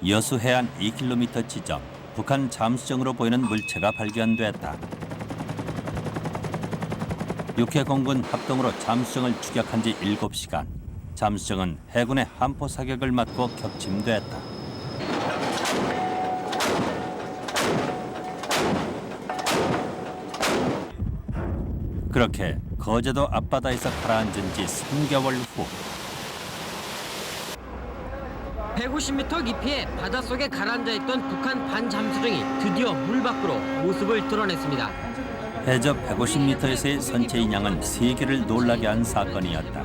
여수 해안 2km 지점, 북한 잠수정으로 보이는 물체가 발견됐다. 육해 공군 합동으로 잠수정을 추격한 지 7시간. 잠수정은 해군의 함포 사격을 맞고 격침됐다. 그렇게 거제도 앞바다에서 가라앉은 지 3개월 후 150m 깊이의 바닷속에 가라앉아 있던 북한 반잠수정이 드디어 물 밖으로 모습을 드러냈습니다. 해저 150m에서의 선체 인양은 세계를 놀라게 한 사건이었다.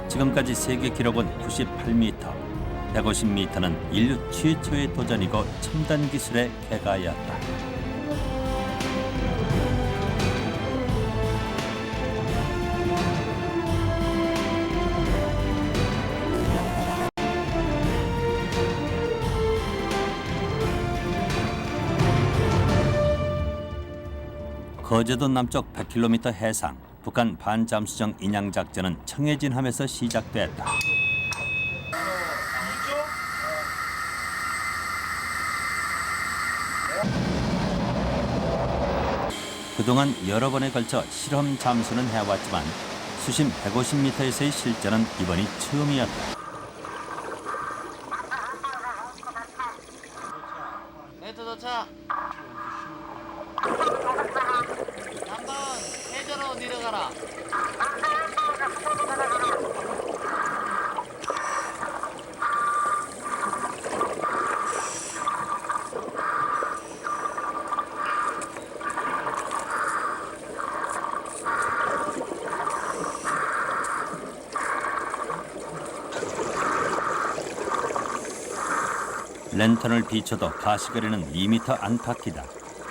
지금까지 세계 기록은 98m, 150m는 인류 최초의 도전이고 첨단 기술의 개가였다. 거제도 남쪽 100km 해상, 북한 반잠수정 인양 작전은 청해진함에서 시작됐다. 그동안 여러 번에 걸쳐 실험 잠수는 해왔지만 수심 150m에서의 실전은 이번이 처음이었다. 네트 도착. 한번 해저로 내려가라. 랜턴을 비춰도 가시거리는 2m 안팎이다.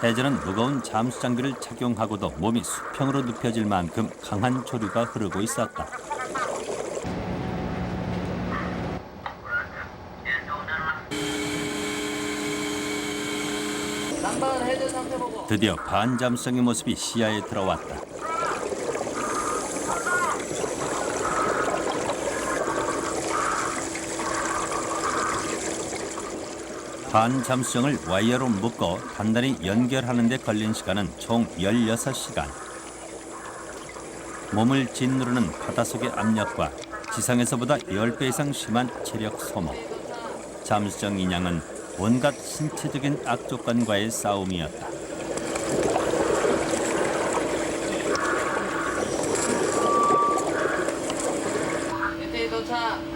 해저는 무거운 잠수 장비를 착용하고도 몸이 수평으로 눕혀질 만큼 강한 조류가 흐르고 있었다. 한번 해저 상태 보고. 드디어 반잠수정의 모습이 시야에 들어왔다. 반잠수정을 와이어로 묶어 단단히 연결하는 데 걸린 시간은 총 16시간. 몸을 짓누르는 바닷속의 압력과 지상에서보다 10배 이상 심한 체력 소모. 잠수정 인양은 온갖 신체적인 악조건과의 싸움이었다. 네트 도착.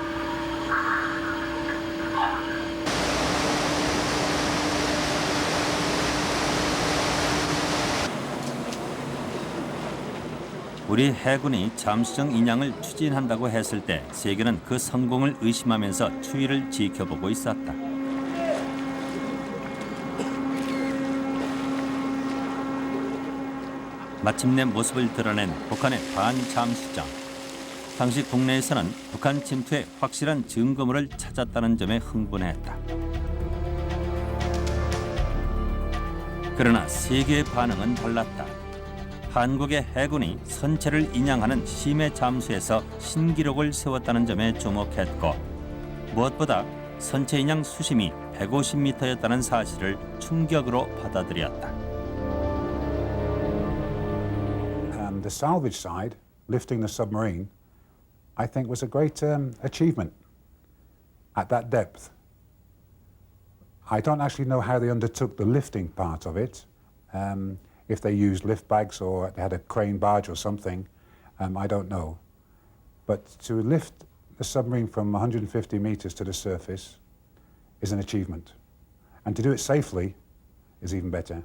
우리 해군이 잠수정 인양을 추진한다고 했을 때 세계는 그 성공을 의심하면서 추이를 지켜보고 있었다. 마침내 모습을 드러낸 북한의 반잠수정. 당시 국내에서는 북한 침투의 확실한 증거물을 찾았다는 점에 흥분했다. 그러나 세계의 반응은 달랐다. 한국의 해군이 선체를 인양하는 심해 잠수에서 신기록을 세웠다는 점에 주목했고 무엇보다 선체 인양 수심이 150m였다는 사실을 충격으로 받아들였다. The salvage side, lifting the submarine, I think was a great achievement at that depth. I don't actually know how they undertook the lifting part of it. If they used lift bags or they had a crane barge or something, I don't know. But to lift the submarine from 150 meters to the surface is an achievement. And to do it safely is even better.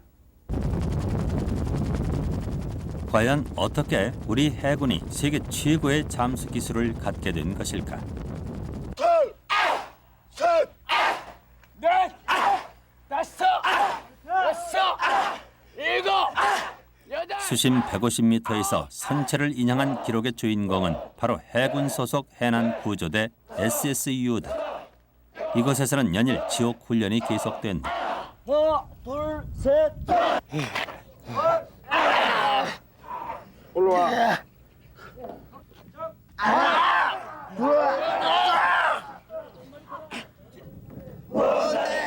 과연 어떻게 우리 해군이 세계 최고의 잠수 기술을 갖게 된 것일까? 둘, 셋, 넷, 다섯, 여섯, 일곱, 여덟. 수심 150m에서 선체를 인양한 기록의 주인공은 바로 해군 소속 해난 구조대 SSU다. 이곳에서는 연일 지옥 훈련이 계속된다. 하나, 둘, 셋. 올라와.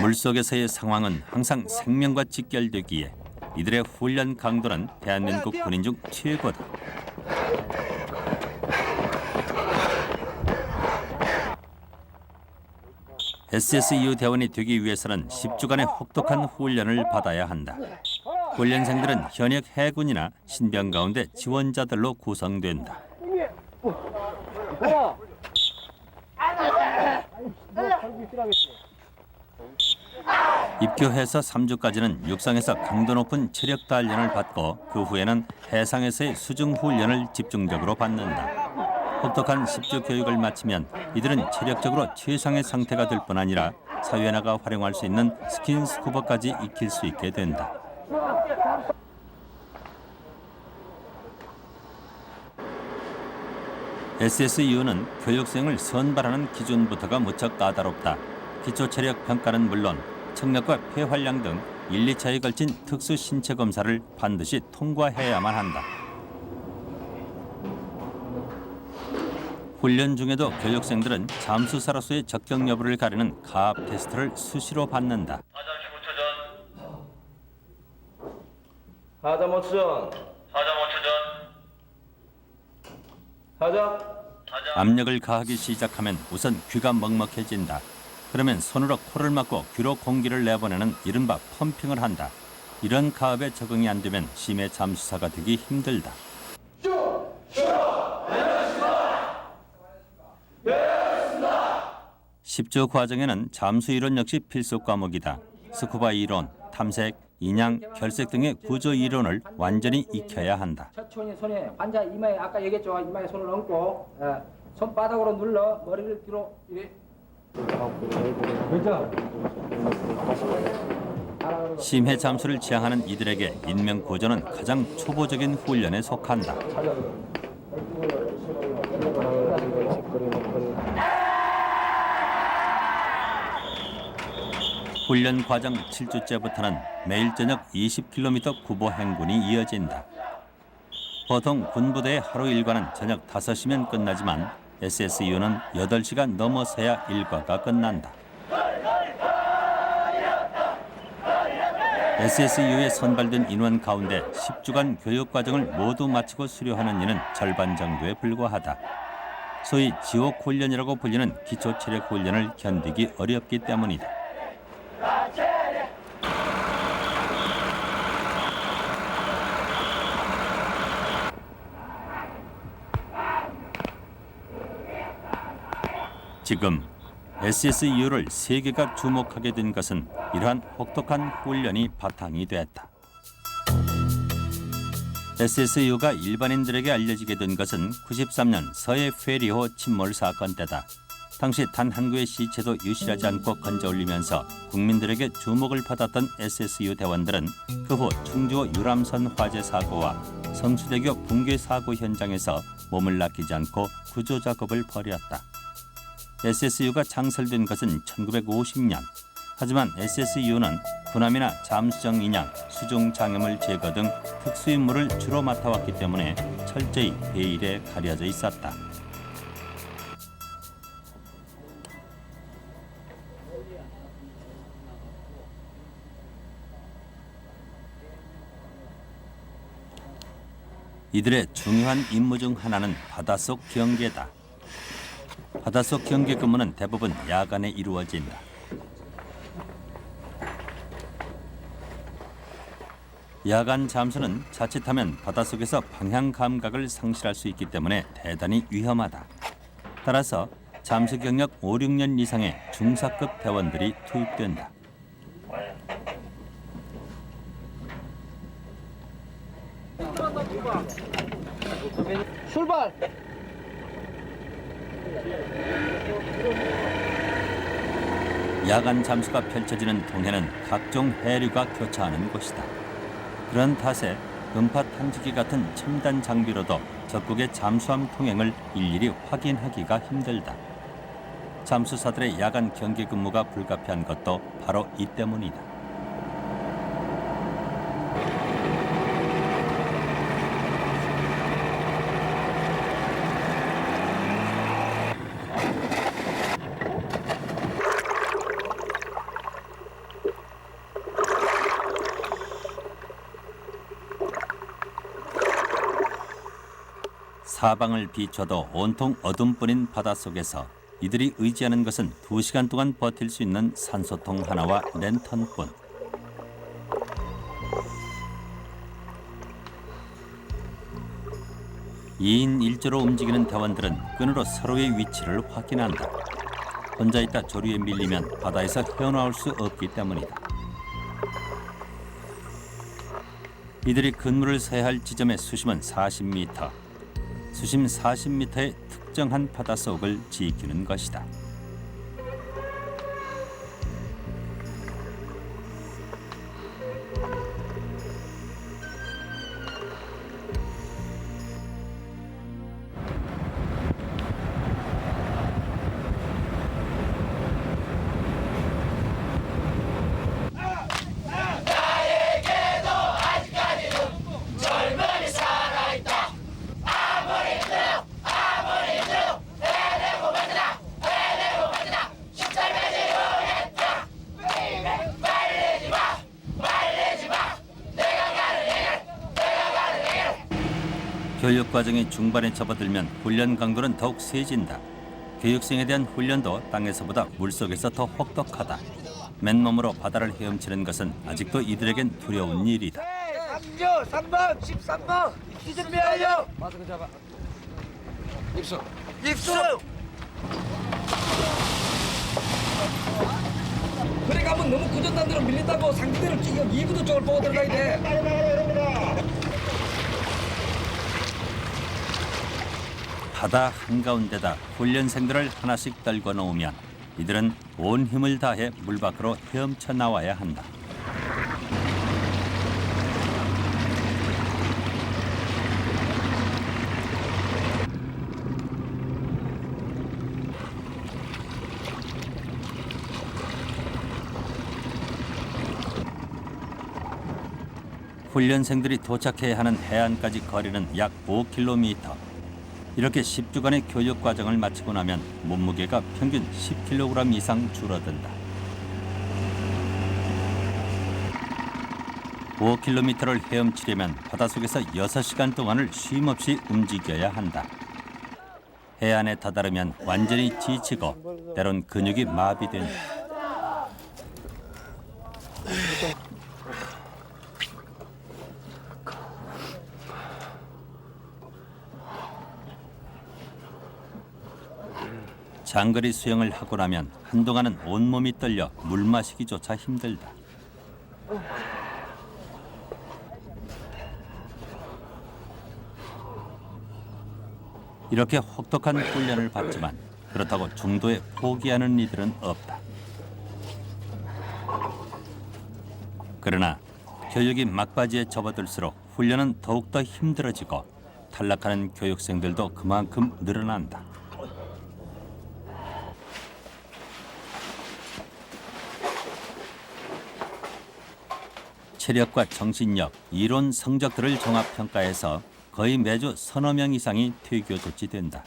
물속에서의 상황은 항상 생명과 직결되기에 이들의 훈련 강도는 대한민국 군인 중 최고다. SSU 대원이 되기 위해서는 10주간의 혹독한 훈련을 받아야 한다. 훈련생들은 현역 해군이나 신병 가운데 지원자들로 구성된다. 입교해서 3주까지는 육상에서 강도 높은 체력 단련을 받고 그 후에는 해상에서의 수중 훈련을 집중적으로 받는다. 혹독한 10주 교육을 마치면 이들은 체력적으로 최상의 상태가 될 뿐 아니라 사회에 나가 활용할 수 있는 스킨스쿠버까지 익힐 수 있게 된다. SSU는 교육생을 선발하는 기준부터가 무척 까다롭다. 기초체력 평가는 물론 청력과 폐활량 등 1, 2차에 걸친 특수 신체 검사를 반드시 통과해야만 한다. 훈련 중에도 교육생들은 잠수사로서의 적격 여부를 가리는 가압 테스트를 수시로 받는다. 하자 5초 전. 하자. 압력을 가하기 시작하면 우선 귀가 먹먹해진다. 그러면 손으로 코를 막고 귀로 공기를 내보내는 이른바 펌핑을 한다. 이런 가압에 적응이 안 되면 심해 잠수사가 되기 힘들다. (10주) 과정에는 잠수 이론 역시 필수 과목이다. 스쿠바 이론, 탐색, 인양, 결색 등의 구조 이론을 완전히 익혀야 한다. 천천히 손에 환자 이마에 아까 얘기했죠. 이마에 손을 얹고 손바닥으로 눌러 머리를 뒤로 이래. 심해 잠수를 지향하는 이들에게 인명 구조는 가장 초보적인 훈련에 속한다. 훈련 과정 7주째부터는 매일 저녁 20km 구보 행군이 이어진다. 보통 군부대의 하루 일과는 저녁 5시면 끝나지만 SSU는 8시간 넘어서야 일과가 끝난다. SSU에 선발된 인원 가운데 10주간 교육 과정을 모두 마치고 수료하는 이는 절반 정도에 불과하다. 소위 지옥 훈련이라고 불리는 기초 체력 훈련을 견디기 어렵기 때문이다. 지금 SSU를 세계가 주목하게 된 것은 이러한 혹독한 훈련이 바탕이 됐다. SSU가 일반인들에게 알려지게 된 것은 93년 서해 페리호 침몰 사건 때다. 당시 단 한 구의 시체도 유실하지 않고 건져 올리면서 국민들에게 주목을 받았던 SSU 대원들은 그 후 충주 유람선 화재 사고와 성수대교 붕괴 사고 현장에서 몸을 맡기지 않고 구조 작업을 벌였다. SSU가 창설된 것은 1950년. 하지만 SSU는 군함이나 잠수정 인양, 수중 장애물 제거 등 특수 임무를 주로 맡아왔기 때문에 철저히 베일에 가려져 있었다. 이들의 중요한 임무 중 하나는 바닷속 경계다. 바닷속 경계 근무는 대부분 야간에 이루어진다. 야간 잠수는 자칫하면 바닷속에서 방향 감각을 상실할 수 있기 때문에 대단히 위험하다. 따라서 잠수 경력 5, 6년 이상의 중사급 대원들이 투입된다. 출발. 야간 잠수가 펼쳐지는 동해는 각종 해류가 교차하는 곳이다. 그런 탓에 음파 탐지기 같은 첨단 장비로도 적국의 잠수함 통행을 일일이 확인하기가 힘들다. 잠수사들의 야간 경계 근무가 불가피한 것도 바로 이 때문이다. 사방을 비춰도 온통 어둠뿐인 바닷속에서 이들이 의지하는 것은 2시간 동안 버틸 수 있는 산소통 하나와 랜턴뿐. (2인 1조로) 움직이는 대원들은 끈으로 서로의 위치를 확인한다. 혼자 있다 조류에 밀리면 바다에서 헤어나올 수 없기 때문이다. 이들이 근무를 서야 할 지점의 수심은 40m. 수심 40m의 특정한 바닷속을 지키는 것이다. 교육 과정이 중반에 접어들면 훈련 강도는 더욱 세진다. 교육생에 대한 훈련도 땅에서보다 물속에서 더 혹독하다. 맨몸으로 바다를 헤엄치는 것은 아직도 이들에겐 두려운 일이다. 3번, 13번, 입수 준비하여. 마스크 잡아. 입수. 그래 가면 너무 구전단대로 밀린다고 상대들을 지금 2부도 쪽을 보고 들어가야 돼. 바다 한가운데다 훈련생들을 하나씩 떨궈 놓으면 이들은 온 힘을 다해 물 밖으로 헤엄쳐 나와야 한다. 훈련생들이 도착해야 하는 해안까지 거리는 약 5km. 이렇게 10주간의 교육 과정을 마치고 나면 몸무게가 평균 10kg 이상 줄어든다. 5km를 헤엄치려면 바닷속에서 6시간 동안을 쉼없이 움직여야 한다. 해안에 다다르면 완전히 지치고 때론 근육이 마비된다. 장거리 수영을 하고 나면 한동안은 온몸이 떨려 물 마시기조차 힘들다. 이렇게 혹독한 훈련을 받지만 그렇다고 중도에 포기하는 이들은 없다. 그러나 교육이 막바지에 접어들수록 훈련은 더욱더 힘들어지고 탈락하는 교육생들도 그만큼 늘어난다. 체력과 정신력, 이론 성적들을 종합평가해서 거의 매주 서너 명 이상이 퇴교 조치된다.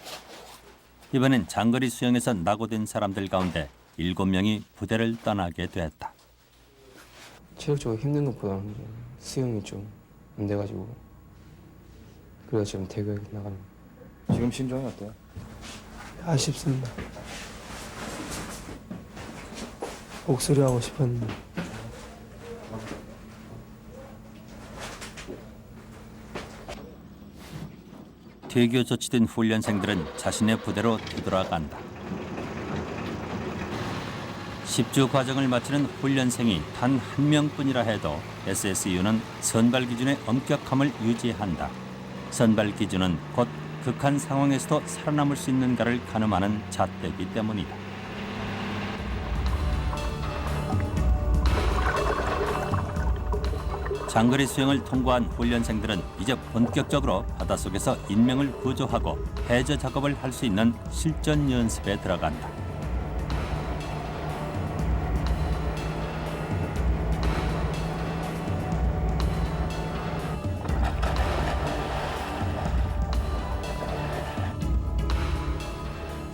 이번엔 장거리 수영에서 낙오된 사람들 가운데 7명이 부대를 떠나게 됐다. 체력적으로 힘든 것보다는 수영이 좀 안 돼가지고 그래서 지금 대구에 나가는. 지금 심정이 어때요? 아쉽습니다. 목소리 하고 싶었는데. 퇴교 조치된 훈련생들은 자신의 부대로 되돌아간다. 10주 과정을 마치는 훈련생이 단 한 명뿐이라 해도 SSU는 선발 기준의 엄격함을 유지한다. 선발 기준은 곧 극한 상황에서도 살아남을 수 있는가를 가늠하는 잣대이기 때문이다. 장거리 수영을 통과한 훈련생들은 이제 본격적으로 바닷속에서 인명을 구조하고 해저 작업을 할 수 있는 실전 연습에 들어간다.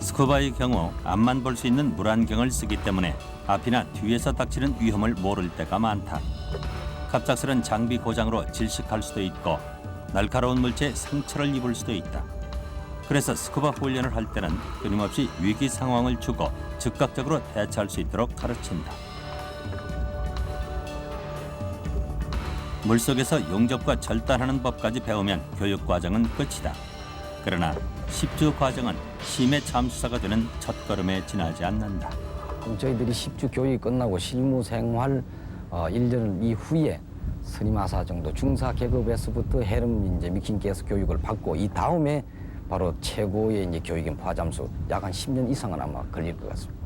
스쿠바의 경우 앞만 볼 수 있는 물안경을 쓰기 때문에 앞이나 뒤에서 닥치는 위험을 모를 때가 많다. 갑작스런 장비 고장으로 질식할 수도 있고 날카로운 물체에 상처를 입을 수도 있다. 그래서 스쿠버 훈련을 할 때는 끊임없이 위기 상황을 주고 즉각적으로 대처할 수 있도록 가르친다. 물속에서 용접과 절단하는 법까지 배우면 교육 과정은 끝이다. 그러나 10주 과정은 심해 잠수사가 되는 첫걸음에 지나지 않는다. 저희들이 10주 교육이 끝나고 실무 생활 1년 이후에 스님하사 정도 중사 계급에서부터 해름 이제 미킹께서 교육을 받고 이 다음에 바로 최고의 이제 교육인 포화잠수 약 한 10년 이상은 아마 걸릴 것 같습니다.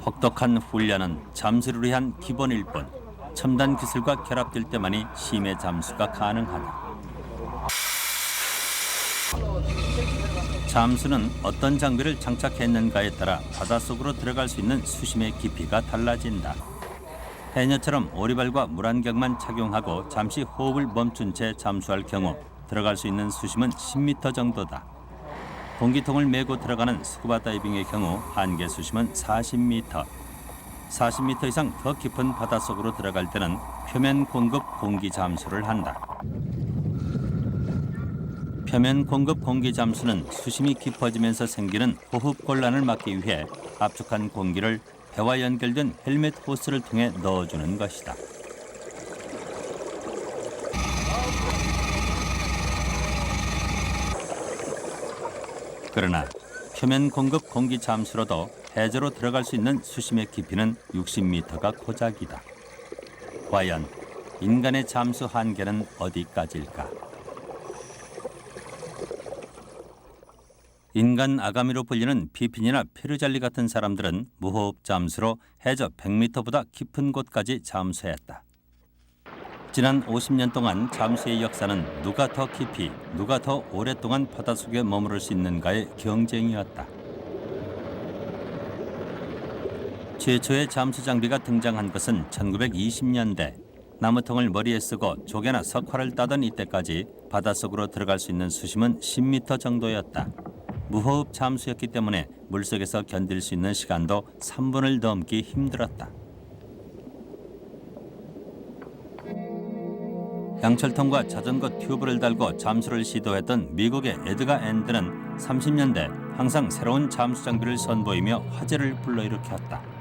혹독한 훈련은 잠수를 위한 기본일 뿐 첨단 기술과 결합될 때만이 심해 잠수가 가능하다. 잠수는 어떤 장비를 장착했는가에 따라 바닷속으로 들어갈 수 있는 수심의 깊이가 달라진다. 해녀처럼 오리발과 물안경만 착용하고 잠시 호흡을 멈춘 채 잠수할 경우 들어갈 수 있는 수심은 10m 정도다. 공기통을 메고 들어가는 스쿠버 다이빙의 경우 한계 수심은 40m. 40m 이상 더 깊은 바닷속으로 들어갈 때는 표면 공급 공기 잠수를 한다. 표면 공급 공기 잠수는 수심이 깊어지면서 생기는 호흡 곤란을 막기 위해 압축한 공기를 배와 연결된 헬멧 호스를 통해 넣어주는 것이다. 그러나 표면 공급 공기 잠수로도 해저로 들어갈 수 있는 수심의 깊이는 60m가 고작이다. 과연 인간의 잠수 한계는 어디까지일까? 인간 아가미로 불리는 피핀이나 페르잘리 같은 사람들은 무호흡 잠수로 해저 100m보다 깊은 곳까지 잠수했다. 지난 50년 동안 잠수의 역사는 누가 더 깊이, 누가 더 오랫동안 바닷속에 머무를 수 있는가의 경쟁이었다. 최초의 잠수 장비가 등장한 것은 1920년대. 나무통을 머리에 쓰고 조개나 석화를 따던 이때까지 바닷속으로 들어갈 수 있는 수심은 10m 정도였다. 무호흡 잠수였기 때문에 물속에서 견딜 수 있는 시간도 3분을 넘기 힘들었다. 양철통과 자전거 튜브를 달고 잠수를 시도했던 미국의 에드가 앤드는 30년대 항상 새로운 잠수 장비를 선보이며 화제를 불러일으켰다.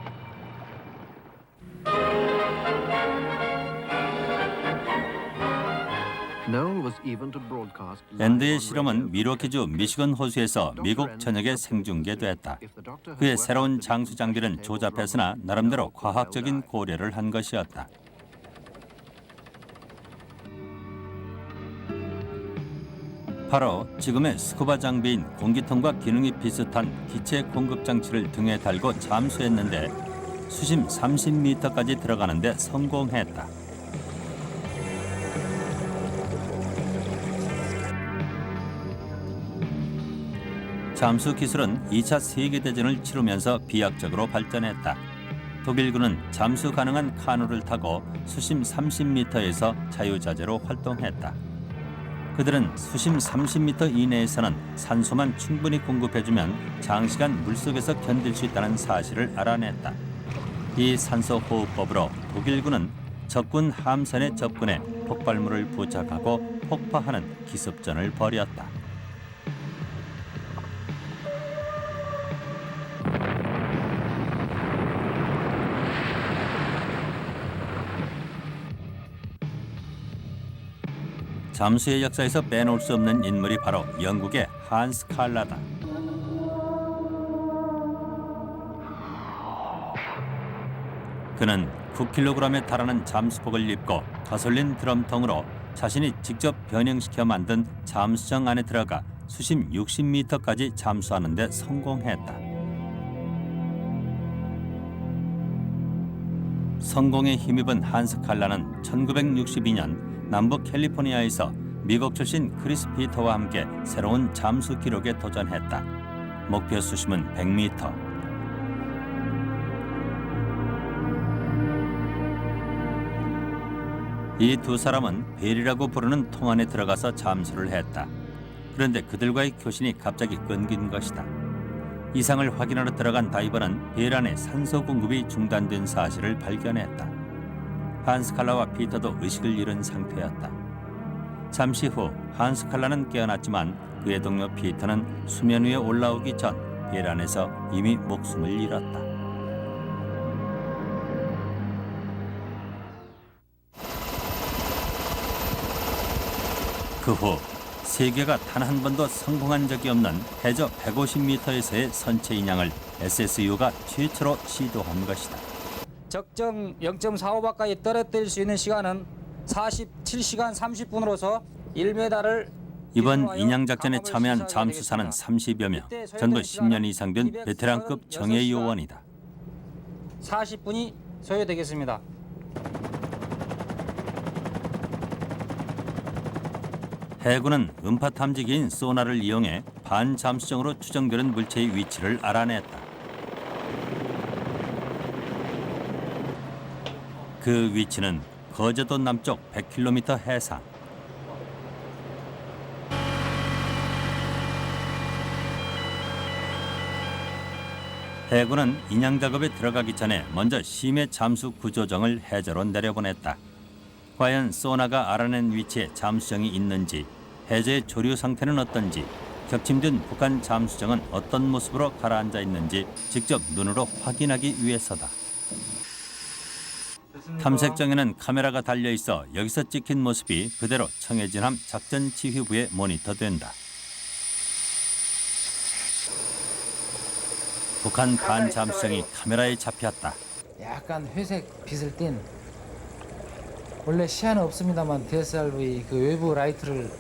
앤드의 실험은 미러키주 미시건 호수에서 미국 전역에 생중계됐다. 그의 새로운 장수 장비는 조잡했으나 나름대로 과학적인 고려를 한 것이었다. 바로 지금의 스쿠버 장비인 공기통과 기능이 비슷한 기체 공급 장치를 등에 달고 잠수했는데 수심 30m까지 들어가는데 성공했다. 잠수 기술은 2차 세계대전을 치르면서 비약적으로 발전했다. 독일군은 잠수 가능한 카누를 타고 수심 30m에서 자유자재로 활동했다. 그들은 수심 30m 이내에서는 산소만 충분히 공급해주면 장시간 물속에서 견딜 수 있다는 사실을 알아냈다. 이 산소 호흡법으로 독일군은 적군 함선에 접근해 폭발물을 부착하고 폭파하는 기습전을 벌였다. 잠수의 역사에서 빼놓을 수 없는 인물이 바로 영국의 한스 칼라다. 그는 9kg에 달하는 잠수복을 입고 가솔린 드럼통으로 자신이 직접 변형시켜 만든 잠수정 안에 들어가 수심 60m까지 잠수하는 데 성공했다. 성공에 힘입은 한스 칼라는 1962년 남북 캘리포니아에서 미국 출신 크리스 피터와 함께 새로운 잠수 기록에 도전했다. 목표 수심은 100m. 이 두 사람은 벨이라고 부르는 통 안에 들어가서 잠수를 했다. 그런데 그들과의 교신이 갑자기 끊긴 것이다. 이상을 확인하러 들어간 다이버는 배란에 산소 공급이 중단된 사실을 발견했다. 한스칼라와 피터도 의식을 잃은 상태였다. 잠시 후 한스칼라는 깨어났지만 그의 동료 피터는 수면 위에 올라오기 전 배란에서 이미 목숨을 잃었다. 그 후 세계가 단 한 번도 성공한 적이 없는 해저 150m에서의 선체 인양을 SSU가 최초로 시도한 것이다. 적정 0.45바까지 떨어뜨릴 수 있는 시간은 47시간 30분으로서 1m를 이번 인양 작전에 참여한 잠수사는 30여 명, 전부 10년 이상 된 베테랑급 정예 요원이다. 40분이 소요되겠습니다. 해군은 음파 탐지기인 소나를 이용해 반잠수정으로 추정되는 물체의 위치를 알아냈다. 그 위치는 거제도 남쪽 100km 해상. 해군은 인양 작업에 들어가기 전에 먼저 심해 잠수 구조정을 해저로 내려보냈다. 과연 소나가 알아낸 위치에 잠수정이 있는지, 해저의 조류 상태는 어떤지, 격침된 북한 잠수정은 어떤 모습으로 가라앉아 있는지 직접 눈으로 확인하기 위해서다. 탐색정에는 카메라가 달려 있어 여기서 찍힌 모습이 그대로 청해진함 작전 지휘부에 모니터된다. 북한 반잠수정이 카메라에 잡혔다. 약간 회색 빛을 띤, 원래 시야는 없습니다만 DSLV 그 외부 라이트를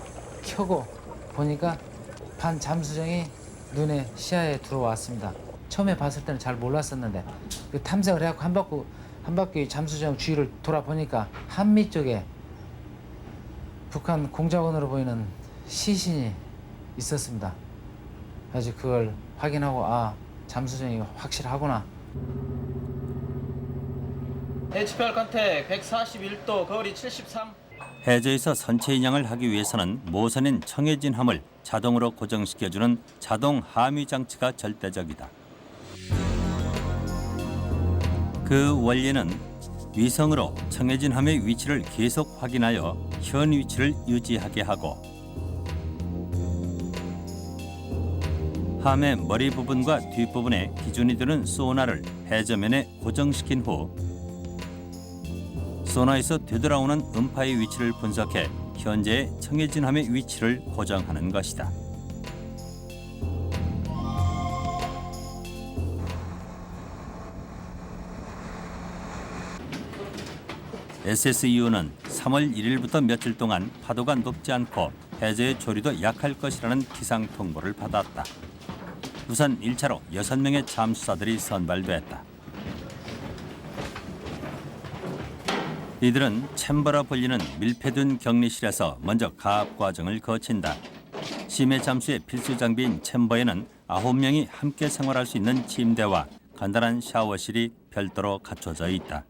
켜고 보니까 반 잠수정이 눈에 시야에 들어왔습니다. 처음에 봤을 때는 잘 몰랐었는데 그 탐색을 해갖고 한 바퀴 잠수정 주위를 돌아보니까 한미 쪽에 북한 공작원으로 보이는 시신이 있었습니다. 그래서 그걸 확인하고 잠수정이 확실하구나. HPR 컨택 141도, 거리 73. 해저에서 선체 인양을 하기 위해서는 모선인 청해진함을 자동으로 고정시켜주는 자동 하미 장치가 절대적이다. 그 원리는 위성으로 청해진함의 위치를 계속 확인하여 현 위치를 유지하게 하고, 함의 머리 부분과 뒷부분에 기준이 되는 소나를 해저면에 고정시킨 후 소나에서 되돌아오는 음파의 위치를 분석해 현재의 청해진함의 위치를 고정하는 것이다. SSU는 3월 1일부터 며칠 동안 파도가 높지 않고 해저의 조류도 약할 것이라는 기상 통보를 받았다. 우선 1차로 6명의 잠수사들이 선발됐다. 이들은 챔버라 불리는 밀폐된 격리실에서 먼저 가압 과정을 거친다. 심해 잠수의 필수 장비인 챔버에는 9명이 함께 생활할 수 있는 침대와 간단한 샤워실이 별도로 갖춰져 있다.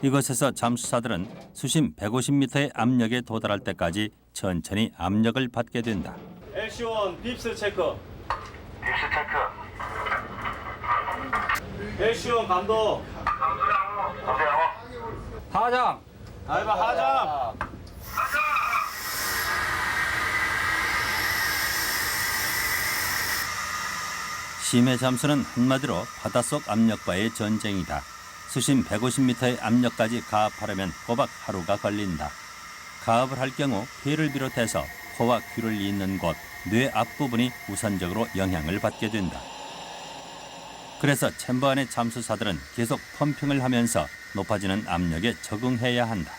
이곳에서 잠수사들은 수심 150m의 압력에 도달할 때까지 천천히 압력을 받게 된다. LC1 빕스 체크. LC1 감독. 하장. 다이버 하장. 심해 잠수는 한마디로 바닷속 압력과의 전쟁이다. 수심 150m의 압력까지 가압하려면 꼬박 하루가 걸린다. 가압을 할 경우 폐를 비롯해서 코와 귀를 잇는 곳, 뇌 앞부분이 우선적으로 영향을 받게 된다. 그래서 챔버 안의 잠수사들은 계속 펌핑을 하면서 높아지는 압력에 적응해야 한다.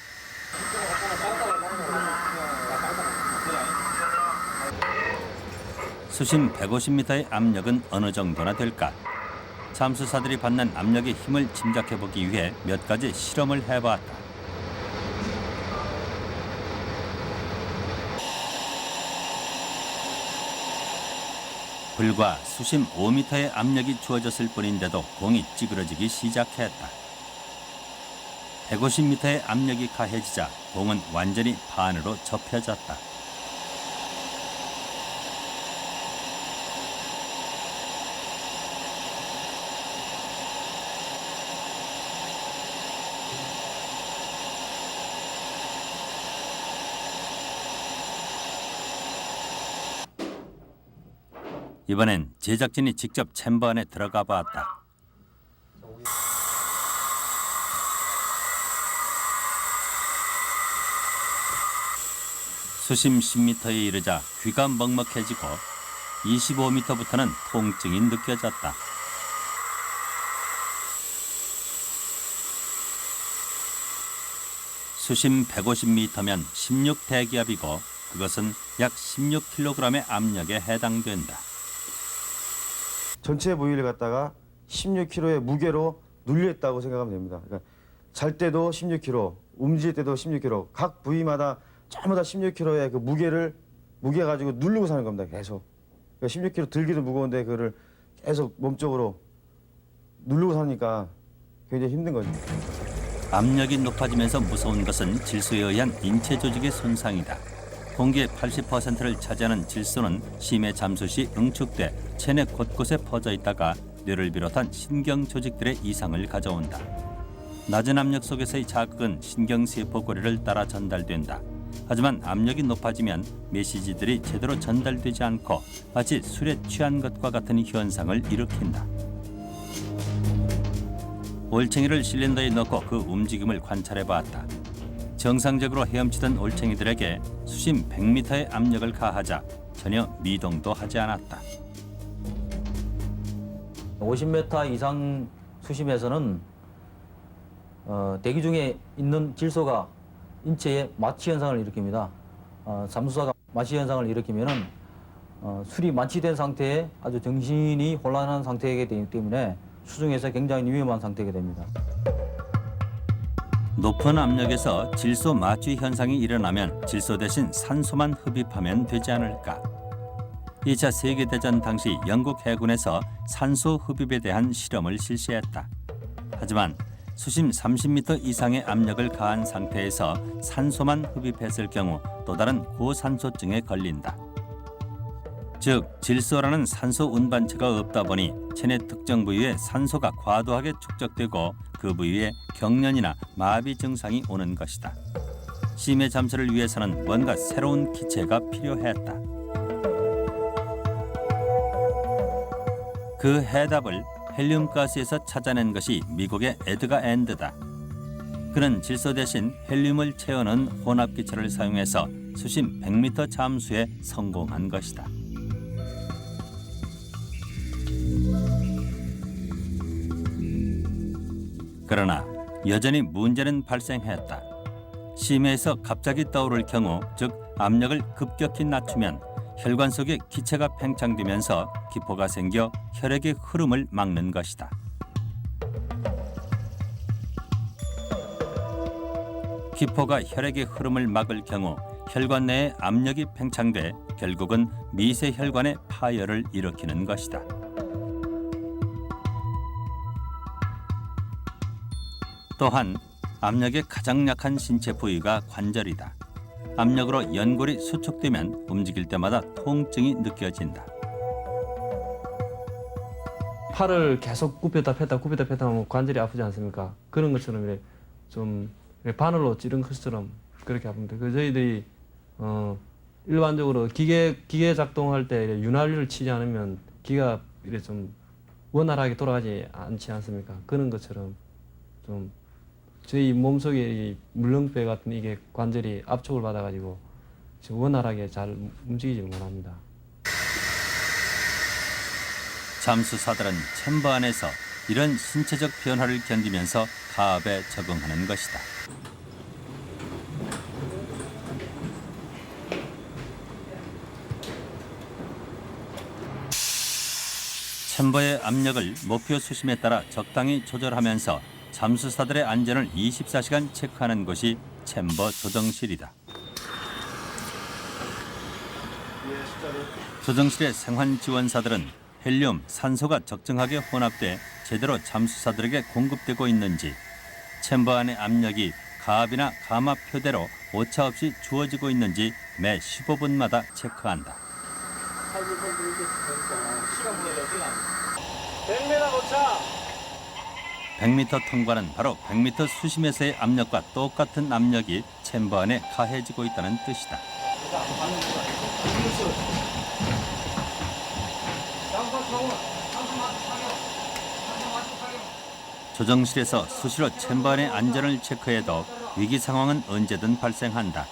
수심 150m의 압력은 어느 정도나 될까? 잠수사들이 받는 압력의 힘을 짐작해보기 위해 몇 가지 실험을 해봤다. 불과 수심 5m의 압력이 주어졌을 뿐인데도 공이 찌그러지기 시작했다. 150m의 압력이 가해지자 공은 완전히 반으로 접혀졌다. 이번엔 제작진이 직접 챔버 안에 들어가 봤다. 수심 10m에 이르자 귀가 먹먹해지고 25m부터는 통증이 느껴졌다. 수심 150m면 16대기압이고 그것은 약 16kg의 압력에 해당된다. 전체 부위를 갖다가 16kg의 무게로 눌렸다고 생각하면 됩니다. 그러니까 잘 때도 16kg, 움직일 때도 16kg, 각 부위마다 전부 다 16kg의 그 무게 가지고 누르고 사는 겁니다. 계속. 그러니까 16kg 들기도 무거운데 그거를 계속 몸쪽으로 누르고 사니까 굉장히 힘든 거죠. 압력이 높아지면서 무서운 것은 질소에 의한 인체 조직의 손상이다. 공기의 80%를 차지하는 질소는 심해 잠수 시 응축돼 체내 곳곳에 퍼져 있다가 뇌를 비롯한 신경 조직들의 이상을 가져온다. 낮은 압력 속에서의 자극은 신경세포 고리를 따라 전달된다. 하지만 압력이 높아지면 메시지들이 제대로 전달되지 않고 마치 술에 취한 것과 같은 현상을 일으킨다. 올챙이를 실린더에 넣고 그 움직임을 관찰해 봤다. 정상적으로 헤엄치던 올챙이들에게 수심 100m의 압력을 가하자 전혀 미동도 하지 않았다. 50m 이상 수심에서는 대기 중에 있는 질소가 인체에 마취 현상을 일으킵니다. 잠수사가 마취 현상을 일으키면은 술이 만취된 상태에 아주 정신이 혼란한 상태이기 때문에 수중에서 굉장히 위험한 상태가 됩니다. 높은 압력에서 질소 마취 현상이 일어나면 질소 대신 산소만 흡입하면 되지 않을까? 2차 세계대전 당시 영국 해군에서 산소 흡입에 대한 실험을 실시했다. 하지만 수심 30m 이상의 압력을 가한 상태에서 산소만 흡입했을 경우 또 다른 고산소증에 걸린다. 즉 질소라는 산소 운반체가 없다 보니 체내 특정 부위에 산소가 과도하게 축적되고 그 부위에 경련이나 마비 증상이 오는 것이다. 심해 잠수를 위해서는 뭔가 새로운 기체가 필요했다. 그 해답을 헬륨가스에서 찾아낸 것이 미국의 에드가 앤드다. 그는 질소 대신 헬륨을 채워넣은 혼합기체를 사용해서 수심 100m 잠수에 성공한 것이다. 그러나 여전히 문제는 발생했다. 심해에서 갑자기 떠오를 경우, 즉 압력을 급격히 낮추면 혈관 속에 기체가 팽창되면서 기포가 생겨 혈액의 흐름을 막는 것이다. 기포가 혈액의 흐름을 막을 경우 혈관 내에 압력이 팽창돼 결국은 미세 혈관의 파열을 일으키는 것이다. 또한 압력의 가장 약한 신체 부위가 관절이다. 압력으로 연골이 수축되면 움직일 때마다 통증이 느껴진다. 팔을 계속 굽혔다 폈다 하면 관절이 아프지 않습니까? 그런 것처럼 이렇게 좀 바늘로 찌른 것처럼 그렇게 아픕니다. 그 저희들이 일반적으로 기계 작동할 때 윤활유를 치지 않으면 기가 이렇게 좀 원활하게 돌아가지 않지 않습니까? 그런 것처럼 좀 저희 몸속에 물렁뼈 같은 이게 관절이 압축을 받아가지고 원활하게 잘 움직이지 못합니다. 잠수사들은 챔버 안에서 이런 신체적 변화를 견디면서 가압에 적응하는 것이다. 챔버의 압력을 목표 수심에 따라 적당히 조절하면서 잠수사들의 안전을 24시간 체크하는 곳이 챔버 조정실이다. 조정실의 생환 지원사들은 헬륨, 산소가 적정하게 혼합돼 제대로 잠수사들에게 공급되고 있는지, 챔버 안의 압력이 가압이나 가마 표대로 오차 없이 주어지고 있는지 매 15분마다 체크한다. 100m 도착. 100m 통과는 바로 100m 수심에서의 압력과 똑같은 압력이 챔버 안에 가해지고 있다는 뜻이다. 조정실에서 수시로 챔버 안의 안전을 체크해도 위기 상황은 언제든 발생한다.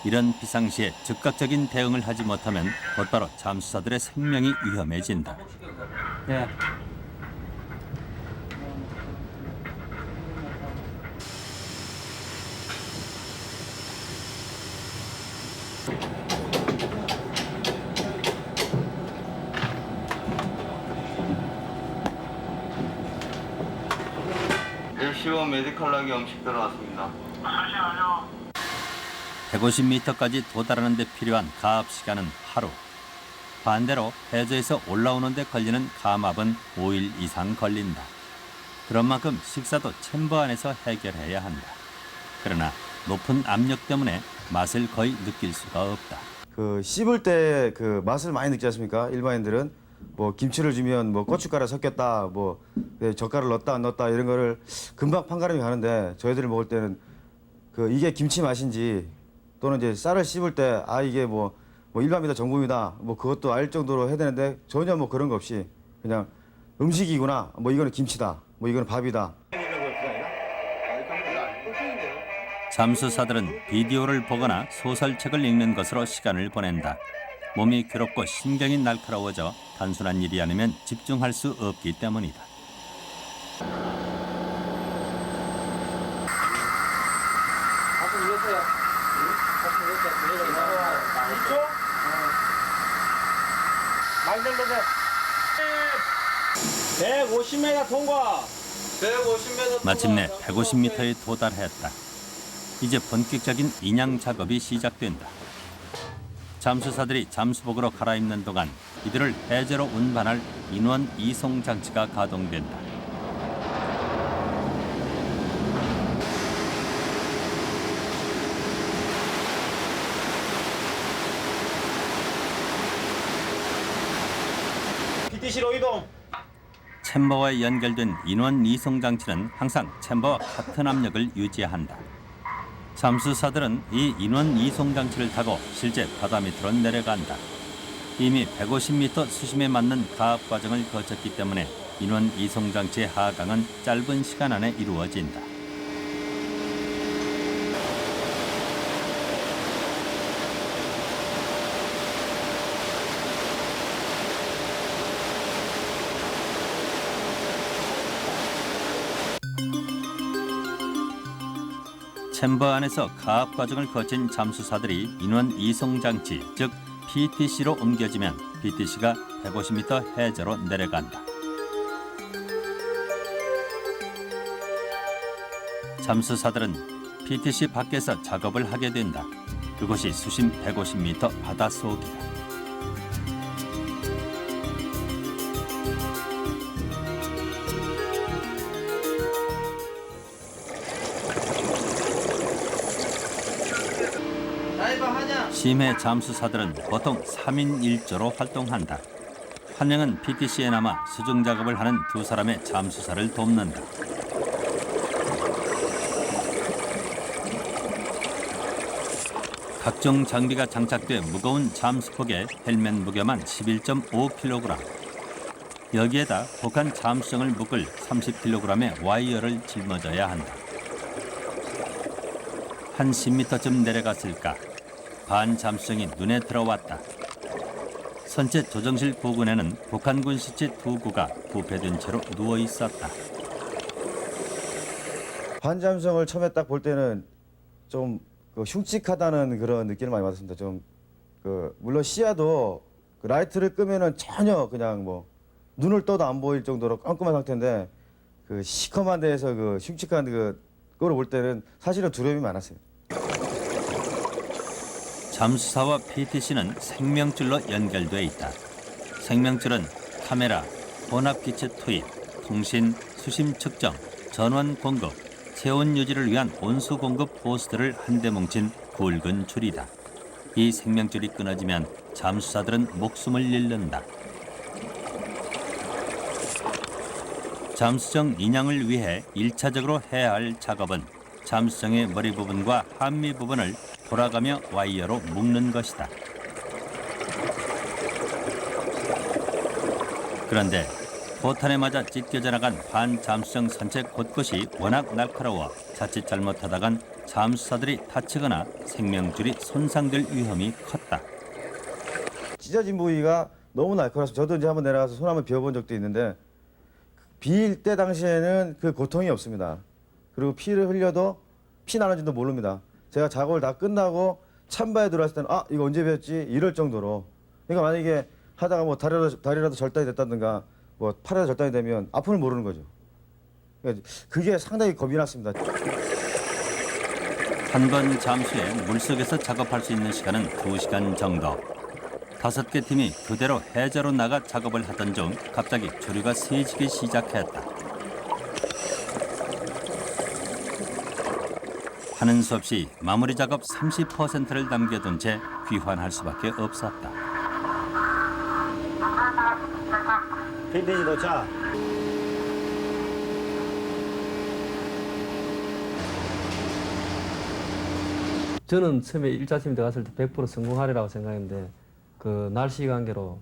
이런 비상시에 즉각적인 대응을 하지 못하면 곧바로 잠수사들의 생명이 위험해진다. 예. LC1 메디컬락이 음식 들어왔습니다. 150m까지 도달하는 데 필요한 가압 시간은 하루. 반대로 해저에서 올라오는 데 걸리는 감압은 5일 이상 걸린다. 그런 만큼 식사도 챔버 안에서 해결해야 한다. 그러나 높은 압력 때문에 맛을 거의 느낄 수가 없다. 그 씹을 때 그 맛을 많이 느끼지 않습니까? 일반인들은 뭐 김치를 주면 뭐 고춧가루 섞였다, 뭐 젓갈을 넣었다 안 넣었다 이런 거를 금방 판가름이 가는데 저희들이 먹을 때는 그 이게 김치 맛인지 또는 이제 쌀을 씹을 때 아 이게 뭐 일반이다 정품이다 뭐 그것도 알 정도로 해야 되는데 전혀 뭐 그런 거 없이 그냥 음식이구나, 뭐 이거는 김치다, 뭐 이거는 밥이다. 잠수사들은 비디오를 보거나 소설책을 읽는 것으로 시간을 보낸다. 몸이 괴롭고 신경이 날카로워져 단순한 일이 아니면 집중할 수 없기 때문이다. 많이 들려서 150m 통과. 150m. 마침내 150m에 도달했다. 이제 본격적인 인양 작업이 시작된다. 잠수사들이 잠수복으로 갈아입는 동안 이들을 해저로 운반할 인원 이송 장치가 가동된다. PTC로 이동. 챔버와 연결된 인원 이송 장치는 항상 챔버와 같은 압력을 유지한다. 잠수사들은 이 인원 이송 장치를 타고 실제 바다 밑으로 내려간다. 이미 150m 수심에 맞는 가압 과정을 거쳤기 때문에 인원 이송 장치의 하강은 짧은 시간 안에 이루어진다. 챔버 안에서 가압 과정을 거친 잠수사들이 인원 이송 장치, 즉 PTC로 옮겨지면 PTC가 150m 해저로 내려간다. 잠수사들은 PTC 밖에서 작업을 하게 된다. 그곳이 수심 150m 바닷속이다. 심해 잠수사들은 보통 3인 1조로 활동한다. 한 명은 PTC에 남아 수중 작업을 하는 두 사람의 잠수사를 돕는다. 각종 장비가 장착돼 무거운 잠수복에 헬멧 무게만 11.5kg. 여기에다 북한 잠수정을 묶을 30kg의 와이어를 짊어져야 한다. 한 10m쯤 내려갔을까 반 잠수정이 눈에 들어왔다. 선체 조정실 부근에는 북한군 시체 2구가 부패된 채로 누워 있었다. 반잠수정을 처음에 딱 볼 때는 좀 흉측하다는 그런 느낌을 많이 받았습니다. 좀 물론 시야도 라이트를 끄면은 전혀 그냥 뭐 눈을 떠도 안 보일 정도로 깜깜한 상태인데 그 시커먼 데에서 그 흉측한 그걸 볼 때는 사실은 두려움이 많았어요. 잠수사와 PTC는 생명줄로 연결돼 있다. 생명줄은 카메라, 혼합기체 투입, 통신, 수심 측정, 전원 공급, 체온 유지를 위한 온수 공급 호스들을 한데 뭉친 굵은 줄이다. 이 생명줄이 끊어지면 잠수사들은 목숨을 잃는다. 잠수정 인양을 위해 1차적으로 해야 할 작업은 잠수정의 머리 부분과 한미 부분을 돌아가며 와이어로 묶는 것이다. 그런데 포탄에 맞아 찢겨져 나간 반잠수정 선체 곳곳이 워낙 날카로워 자칫 잘못하다간 잠수사들이 다치거나 생명줄이 손상될 위험이 컸다. 찢어진 부위가 너무 날카로워서 저도 이제 한번 내려가서 손 한번 비워본 적도 있는데 비일 때 당시에는 그 고통이 없습니다. 그리고 피를 흘려도 피 나는지도 모릅니다. 제가 작업을 다 끝나고 찬바에 들어왔을 때는 아 이거 언제 배웠지 이럴 정도로. 그러니까 만약에 하다가 뭐 다리라도 절단이 됐다든가 뭐 팔이라도 절단이 되면 아픔을 모르는 거죠. 그러니까 그게 상당히 겁이 났습니다. 한 번 잠수해 물속에서 작업할 수 있는 시간은 2시간 정도. 5개 팀이 그대로 해저로 나가 작업을 하던 중 갑자기 조류가 세지기 시작했다. 하는 수 없이 마무리 작업 30%를 남겨둔 채 귀환할 수밖에 없었다. 빈티지 도착. 저는 처음에 1차 팀 들어갔을 때 100% 성공하리라고 생각했는데 그 날씨 관계로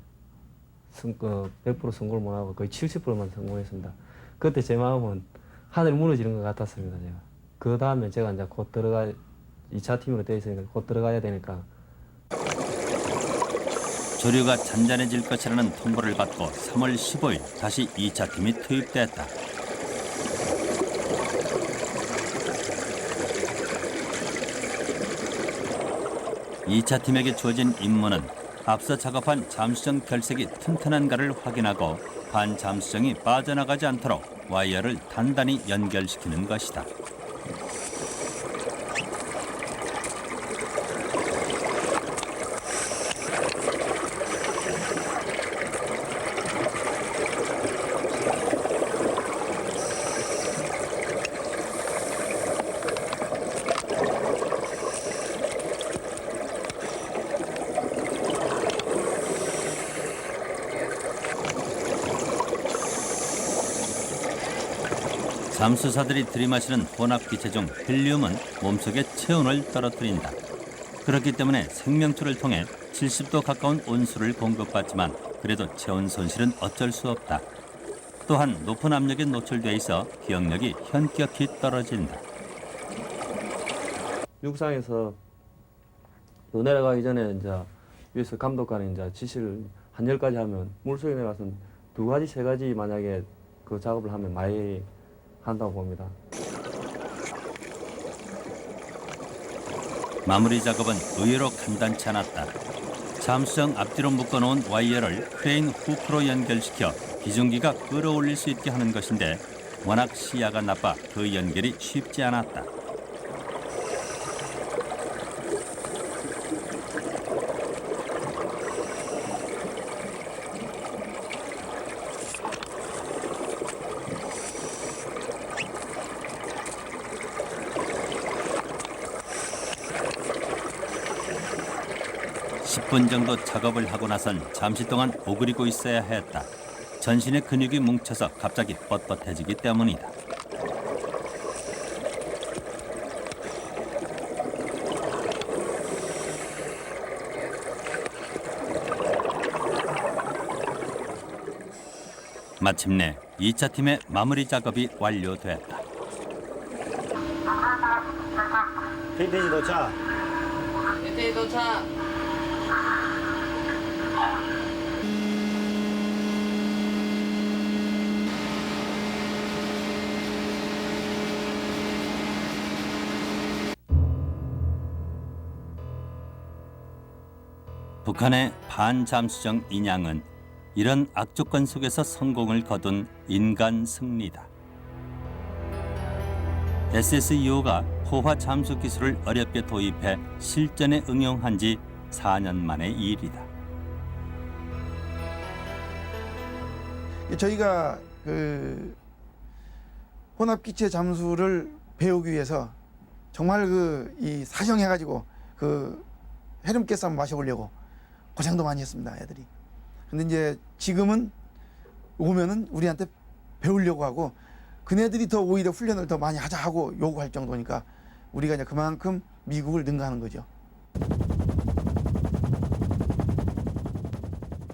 100% 성공을 못하고 거의 70%만 성공했습니다. 그때 제 마음은 하늘 무너지는 것 같았습니다. 제가. 그 다음에 제가 이제 곧 2차 팀으로 돼 있으니까 곧 들어가야 되니까. 조류가 잔잔해질 것이라는 통보를 받고 3월 15일 다시 2차 팀이 투입됐다. 이 차 팀에게 주어진 임무는 앞서 작업한 잠수정 결색이 튼튼한가를 확인하고 반잠수정이 빠져나가지 않도록 와이어를 단단히 연결시키는 것이다. 잠수사들이 들이마시는 혼합기체 중 헬리움은 몸속의 체온을 떨어뜨린다. 그렇기 때문에 생명줄을 통해 70도 가까운 온수를 공급받지만 그래도 체온 손실은 어쩔 수 없다. 또한 높은 압력에 노출돼 있어 기억력이 현격히 떨어진다. 육상에서 또 내려가기 전에 이제 위에서 감독관이 이제 지시를 한 10가지 하면 물속에 내려가서는 2가지, 3가지 만약에 그 작업을 하면 많이 한다고 봅니다. 마무리 작업은 의외로 간단치 않았다. 잠수정 앞뒤로 묶어놓은 와이어를 크레인 후크로 연결시켜 기중기가 끌어올릴 수 있게 하는 것인데 워낙 시야가 나빠 그 연결이 쉽지 않았다. (10분) 정도 작업을 하고 나선 잠시 동안 오그리고 있어야 했다. 전신의 근육이 뭉쳐서 갑자기 뻣뻣해지기 때문이다. 마침내 2차 팀의 마무리 작업이 완료됐다. 빈티지 도착. 빈티지 도착. 북한의 반잠수정 인양은 이런 악조건 속에서 성공을 거둔 인간 승리다. SSEO가 포화 잠수 기술을 어렵게 도입해 실전에 응용한 지 4년 만의 일이다. 저희가 그 혼합기체 잠수를 배우기 위해서 정말 이 사정해가지고 그 해름가스 한번 마셔보려고 고생도 많이 했습니다, 애들이. 근데 이제 지금은 오면은 우리한테 배우려고 하고 그네들이 더 오히려 훈련을 더 많이 하자 하고 요구할 정도니까 우리가 이제 그만큼 미국을 능가하는 거죠.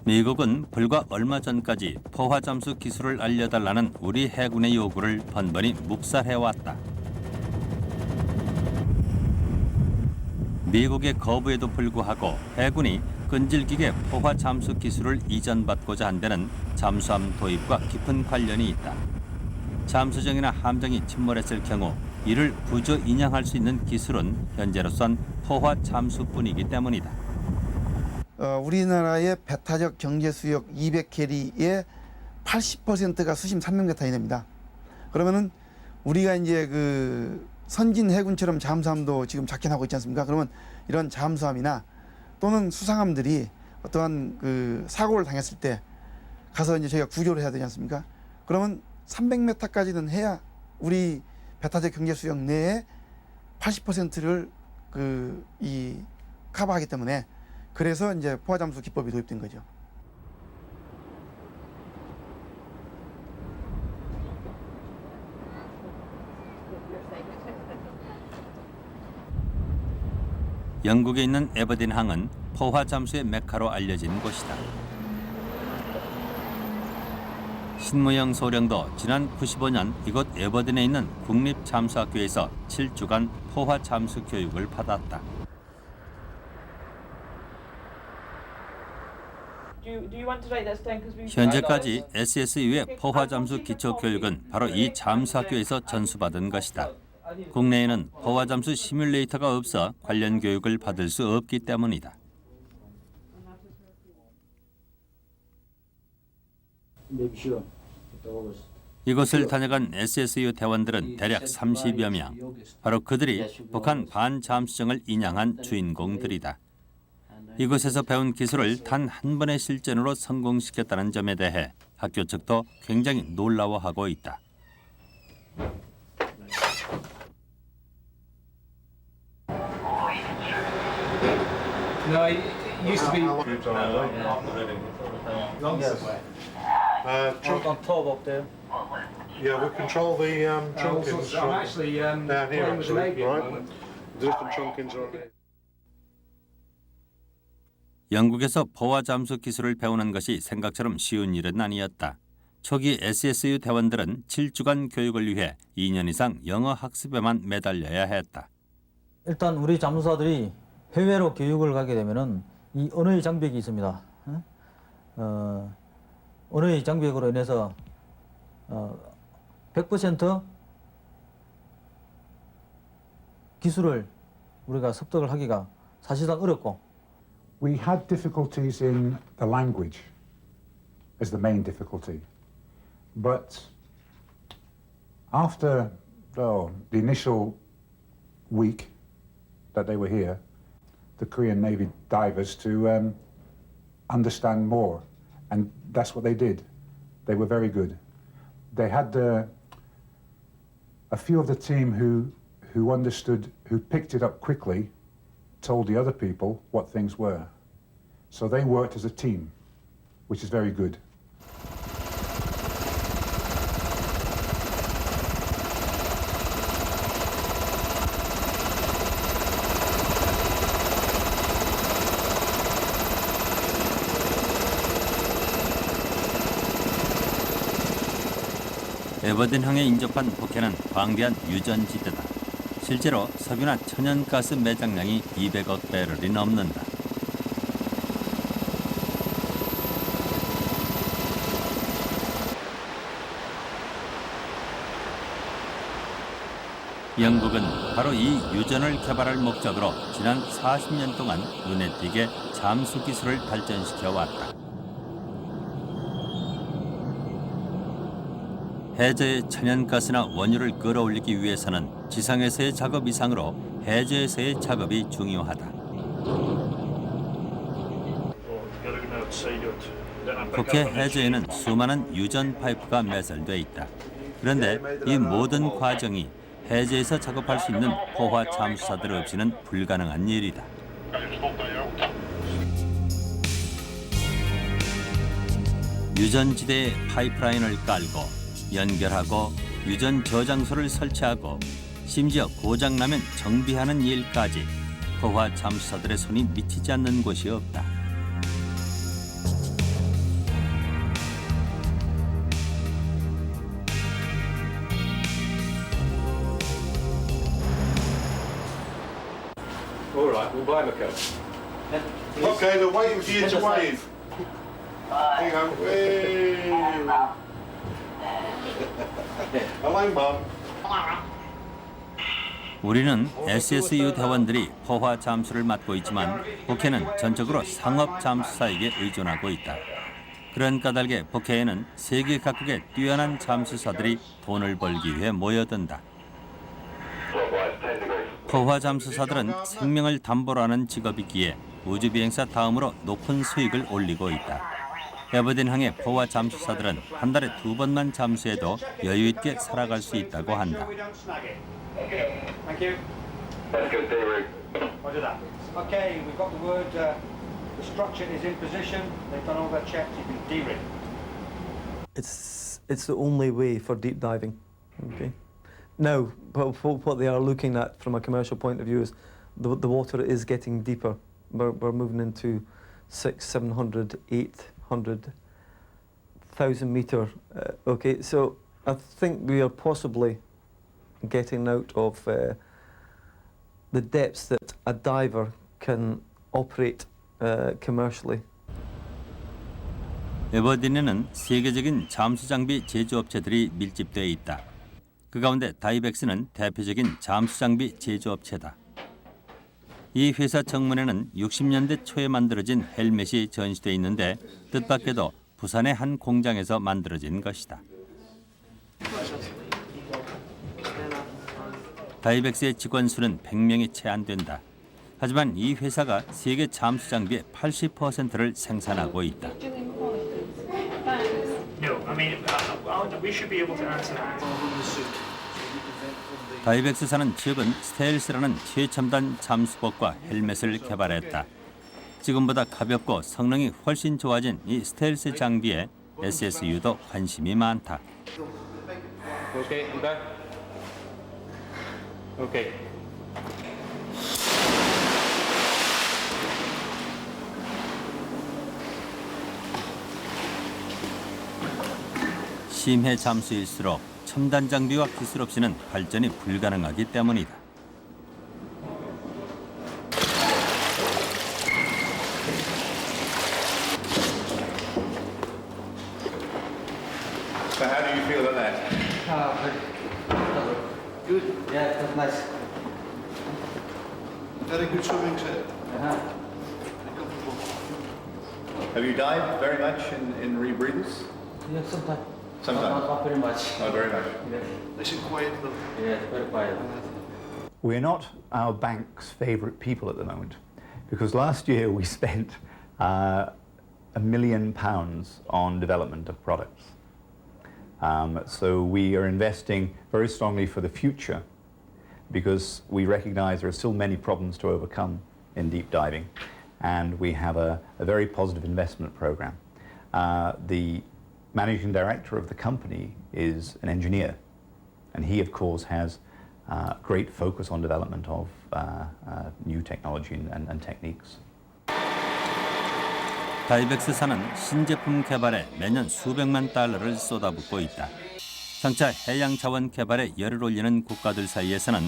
미국은 불과 얼마 전까지 포화 잠수 기술을 알려달라는 우리 해군의 요구를 번번이 묵살해왔다. 미국의 거부에도 불구하고 해군이 끈질기게 포화 잠수 기술을 이전받고자 한 데는 잠수함 도입과 깊은 관련이 있다. 잠수정이나 함정이 침몰했을 경우 이를 구조 인양할 수 있는 기술은 현재로선 포화 잠수뿐이기 때문이다. 우리나라의 배타적 경제 수역 200캐리의 80%가 수심 300m 이내입니다. 그러면은 우리가 이제 그 선진 해군처럼 잠수함도 지금 작전하고 있지 않습니까? 그러면 이런 잠수함이나 또는 수상함들이 어떠한 그 사고를 당했을 때 가서 이제 저희가 구조를 해야 되지 않습니까? 그러면 300m까지는 해야 우리 배타적 경제 수역 내에 80%를 커버하기 때문에 그래서 이제 포화 잠수 기법이 도입된 거죠. 영국에 있는 에버딘 항은 포화 잠수의 메카로 알려진 곳이다. 신무영 소령도 지난 95년 이곳 에버딘에 있는 국립잠수학교에서 7주간 포화 잠수 교육을 받았다. 현재까지 SSU의 포화 잠수 기초 교육은 바로 이 잠수학교에서 전수받은 것이다. 국내에는 포화 잠수 시뮬레이터가 없어 관련 교육을 받을 수 없기 때문이다. 이곳을 다녀간 SSU 대원들은 대략 30여 명. 바로 그들이 북한 반잠수정을 인양한 주인공들이다. 이곳에서 배운 기술을 단 한 번의 실전으로 성공시켰다는 점에 대해 학교 측도 굉장히 놀라워하고 있다. No, it used to be. On top up there. Yeah, we control the trunkins I'm actually down here, playing with the actually, Navy at the right? moment. The different trunkins are. 영국에서 포화 잠수 기술을 배우는 것이 생각처럼 쉬운 일은 아니었다. 초기 SSU 대원들은 7주간 교육을 위해 2년 이상 영어 학습에만 매달려야 했다. 일단 우리 잠수사들이 해외로 교육을 가게 되면은 이 언어의 장벽이 있습니다. 언어의 장벽으로 인해서 100% 기술을 우리가 습득을 하기가 사실상 어렵고. We had difficulties in the language as the main difficulty. But after the initial week that they were here, the Korean Navy divers to understand more. And that's what they did. They were very good. They had a few of the team who understood, who picked it up quickly, told the other people what things were. So they worked as a team, which is very good. 에버딘항에 인접한 북해는 광대한 유전지대다. 실제로 석유나 천연가스 매장량이 200억 배럴이 넘는다. 영국은 바로 이 유전을 개발할 목적으로 지난 40년 동안 눈에 띄게 잠수 기술을 발전시켜 왔다. 해저의 천연가스나 원유를 끌어올리기 위해서는 지상에서의 작업 이상으로 해저에서의 작업이 중요하다. 북해 해저에는 수많은 유전 파이프가 매설돼 있다. 그런데 이 모든 과정이 해저에서 작업할 수 있는 포화 잠수사들 없이는 불가능한 일이다. 유전지대에 파이프라인을 깔고 연결하고 유전 저장소를 설치하고 심지어 고장나면 정비하는 일까지 포화 잠수사들의 손이 미치지 않는 곳이 없다. All right, we'll buy him a coat. Okay, they're waiting for you to wave. Hang on. Hey. Hello, Mum. 우리는 SSU 대원들이 포화 잠수를 맡고 있지만 북해는 전적으로 상업 잠수사에게 의존하고 있다. 그런 까닭에 북해에는 세계 각국의 뛰어난 잠수사들이 돈을 벌기 위해 모여든다. 포화 잠수사들은 생명을 담보로 하는 직업이기에 우주비행사 다음으로 높은 수익을 올리고 있다. 에버딘항의 포화 잠수사들은 한 달에 2번만 잠수해도 여유 있게 살아갈 수 있다고 한다. Thank you. That's good, David. Roger that. Okay, we've got the word. The structure is in position. They've done all their checks. You can de-rig. It's the only way for deep diving. Okay. Now, but what they are looking at from a commercial point of view is the water is getting deeper. We're moving into 600, 700, 800,000 meter. Okay, so I think we are possibly getting out of the depths that a diver can operate commercially. 에버딘에는 세계적인 잠수 장비 제조업체들이 밀집되어 있다. 그 가운데 다이벡스는 대표적인 잠수 장비 제조업체다. 이 회사 정문에는 60년대 초에 만들어진 헬멧이 전시돼 있는데 뜻밖에도 부산의 한 공장에서 만들어진 것이다. 다이벡스의 직원 수는 100명이 채 안 된다. 하지만 이 회사가 세계 잠수 장비의 80%를 생산하고 있다. 다이벡스사는 최근 스텔스라는 최첨단 잠수복과 헬멧을 개발했다. 지금보다 가볍고 성능이 훨씬 좋아진 이 스텔스 장비에 SSU도 관심이 많다. Okay, I'm back. Okay. 심해 잠수일수록 첨단 장비와 기술 없이는 발전이 불가능하기 때문이다. So how do you feel about that? Good. Yeah, that's nice. Very good swimming, sir. Have you dived very much in rebreathers? Yeah, sometimes. Sometimes. Not very much. Not very much. Nice and quiet, though. Yeah, very quiet. We're not our bank's favourite people at the moment because last year we spent £1 million on development of products. So we are investing very strongly for the future because we recognise there are still many problems to overcome in deep diving, and we have a very positive investment programme. The managing director of the company is an engineer, and he of course has great focus on development of new technology and techniques. 다이벡스사는 신제품 개발에 매년 수백만 달러를 쏟아붓고 있다. 장차 해양 자원 개발에 열을 올리는 국가들 사이에서는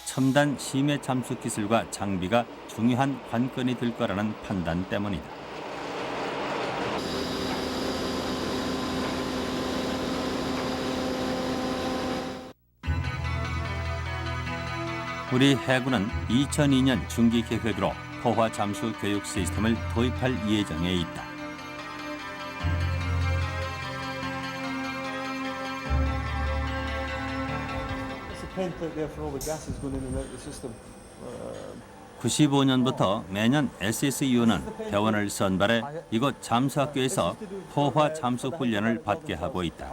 첨단 심해 잠수 기술과 장비가 중요한 관건이 될 거라는 판단 때문이다. 우리 해군은 2002년 중기 계획으로 포화 잠수 교육 시스템을 도입할 예정에 있다. Uh, 95년부터 매년 SSU는 대원을 선발해 이곳 잠수학교에서 포화 잠수 훈련을 받게 하고 있다.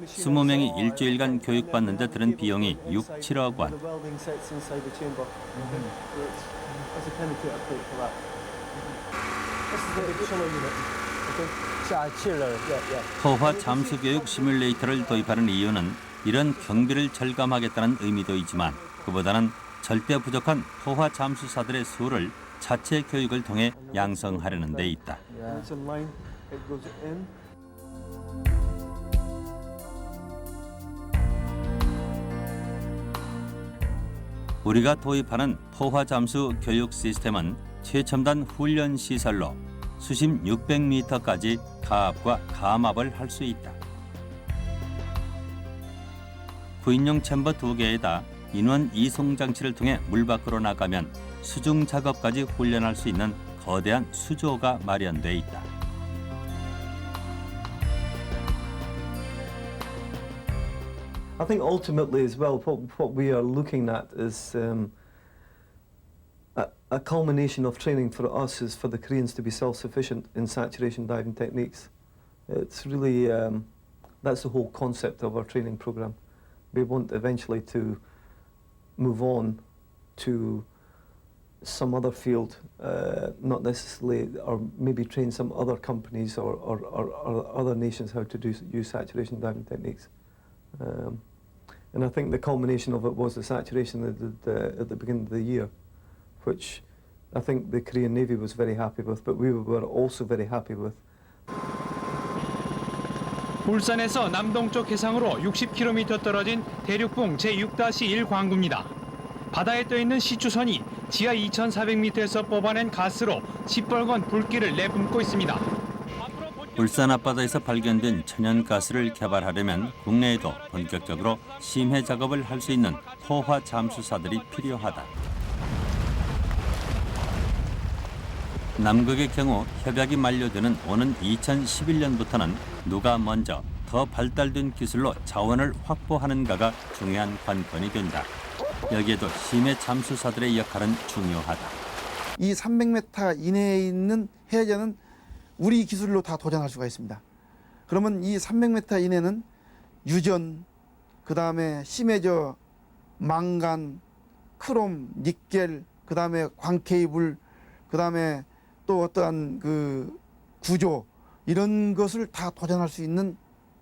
20명이 일주일간 교육받는 데 드는 비용이 6, 7억 원. 포화 잠수 교육 시뮬레이터를 도입하는 이유는 이런 경비를 절감하겠다는 의미도 있지만 그보다는 절대 부족한 포화 잠수사들의 수를 자체 교육을 통해 양성하려는 데 있다. 우리가 도입하는 포화 잠수 교육 시스템은 최첨단 훈련 시설로 수심 600m까지 가압과 감압을 할 수 있다. 구인용 챔버 2개에다 인원 이송 장치를 통해 물 밖으로 나가면 수중 작업까지 훈련할 수 있는 거대한 수조가 마련돼 있다. I think ultimately as well, what we are looking at is a culmination of training for us is for the Koreans to be self-sufficient in saturation diving techniques. It's really, that's the whole concept of our training program. We want eventually to move on to some other field, not necessarily, or maybe train some other companies or other nations how to use saturation diving techniques. And I think the culmination of it was the saturation at the beginning of the year, which I think the Korean Navy was very happy with, but we were also very happy with. 울산에서 남동쪽 해상으로 60km 떨어진 대륙봉 제6-1 광구입니다. 바다에 떠있는 시추선이 지하 2,400m에서 뽑아낸 가스로 시뻘건 불길을 내뿜고 있습니다. 울산 앞바다에서 발견된 천연가스를 개발하려면 국내에도 본격적으로 심해 작업을 할 수 있는 포화 잠수사들이 필요하다. 남극의 경우 협약이 만료되는 오는 2011년부터는 누가 먼저 더 발달된 기술로 자원을 확보하는가가 중요한 관건이 된다. 여기에도 심해 잠수사들의 역할은 중요하다. 이 300m 이내에 있는 해저는 우리 기술로 다 도전할 수가 있습니다. 그러면 이 300m 이내는 유전, 그 다음에 심해저, 망간, 크롬, 니켈, 그 다음에 광케이블, 그 다음에 또 어떠한 그 구조 이런 것을 다 도전할 수 있는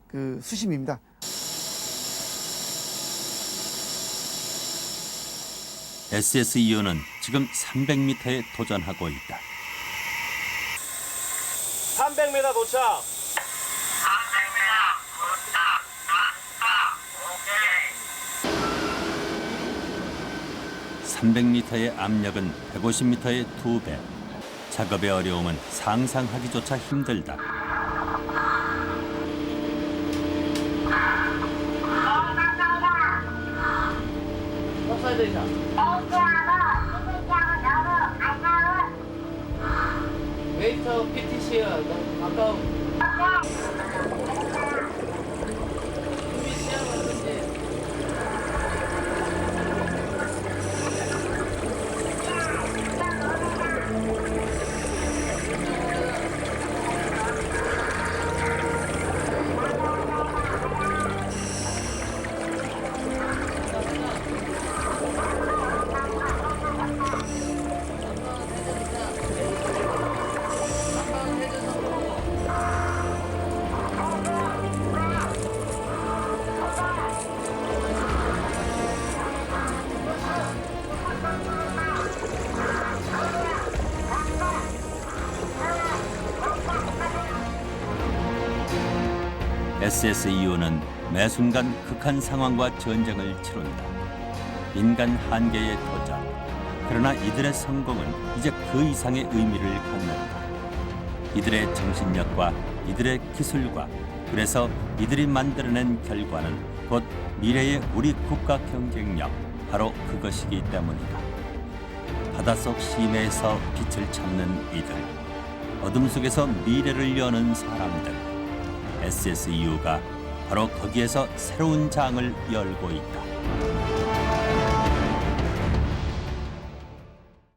그 수심입니다. SSEU는 지금 300m에 도전하고 있다. 300m 도착. 300m의 압력은 150m의 2배. 작업의 어려움은 상상하기조차 힘들다. 웨이터 PTC야 너무 가까워. SSEU는 매 순간 극한 상황과 전쟁을 치룬다. 인간 한계에 도전. 그러나 이들의 성공은 이제 그 이상의 의미를 갖는다. 이들의 정신력과 이들의 기술과 그래서 이들이 만들어낸 결과는 곧 미래의 우리 국가 경쟁력, 바로 그것이기 때문이다. 바닷속 심해에서 빛을 찾는 이들, 어둠 속에서 미래를 여는 사람들. SSEU가 바로 거기에서 새로운 장을 열고 있다.